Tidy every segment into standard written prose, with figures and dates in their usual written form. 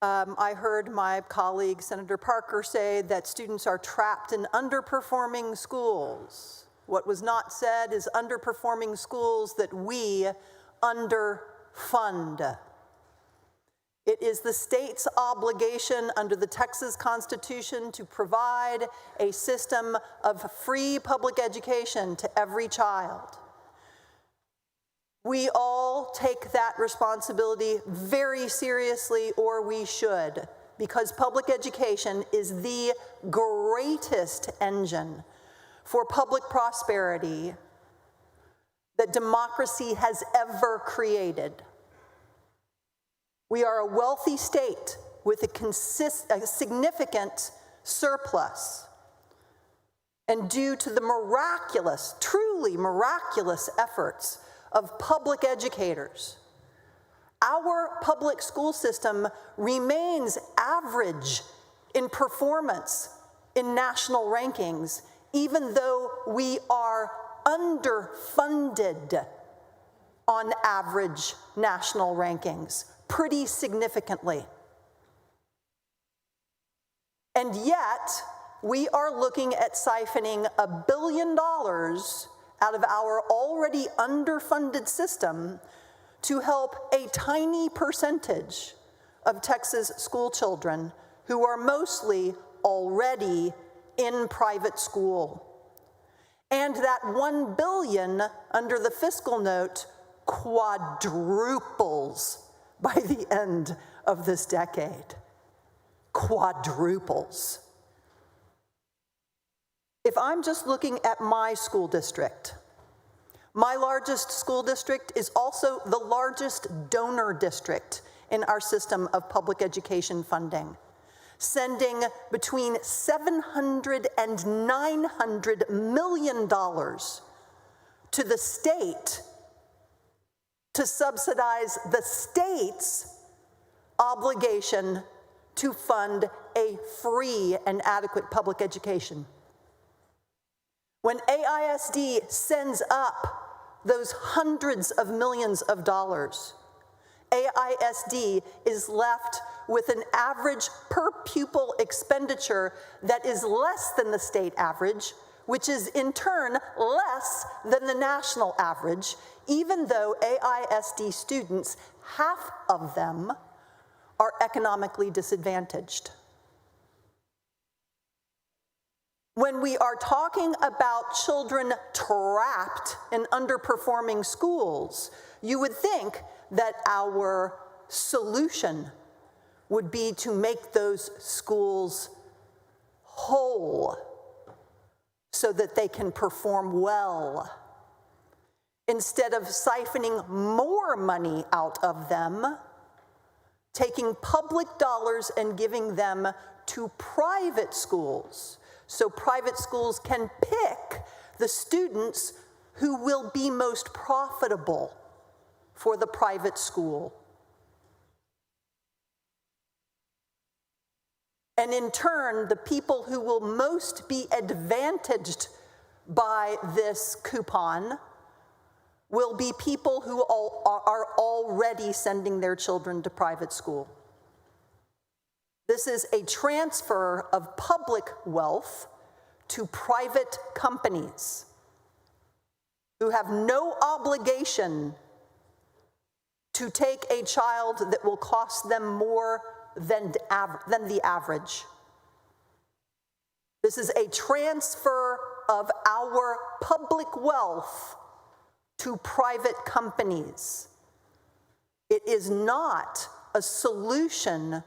I heard my colleague, Senator Parker, say that students are trapped in underperforming schools. What was not said is underperforming schools that we underfund. It is the state's obligation under the Texas Constitution to provide a system of free public education to every child. We all take that responsibility very seriously, or we should, because public education is the greatest engine for public prosperity that democracy has ever created. We are a wealthy state with a significant surplus. And due to the miraculous, truly miraculous efforts of public educators, our public school system remains average in performance in national rankings, even though we are underfunded on average national rankings pretty significantly. And yet, we are looking at siphoning $1 billion out of our already underfunded system to help a tiny percentage of Texas school children who are mostly already in private school. And that $1 billion under the fiscal note quadruples by the end of this decade. Quadruples. If I'm just looking at my school district, my largest school district is also the largest donor district in our system of public education funding, sending between $700 and $900 million to the state to subsidize the state's obligation to fund a free and adequate public education. When AISD sends up those hundreds of millions of dollars, AISD is left with an average per pupil expenditure that is less than the state average, which is in turn less than the national average, even though AISD students, half of them, are economically disadvantaged. When we are talking about children trapped in underperforming schools, you would think that our solution would be to make those schools whole so that they can perform well, instead of siphoning more money out of them, taking public dollars and giving them to private schools, so private schools can pick the students who will be most profitable for the private school. And in turn, the people who will most be advantaged by this coupon will be people who are already sending their children to private school. This is a transfer of public wealth to private companies who have no obligation to take a child that will cost them more than the average. This is a transfer of our public wealth to private companies. It is not a solution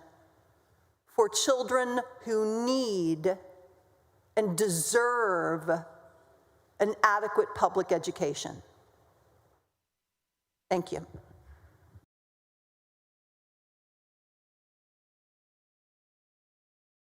for children who need and deserve an adequate public education. Thank you.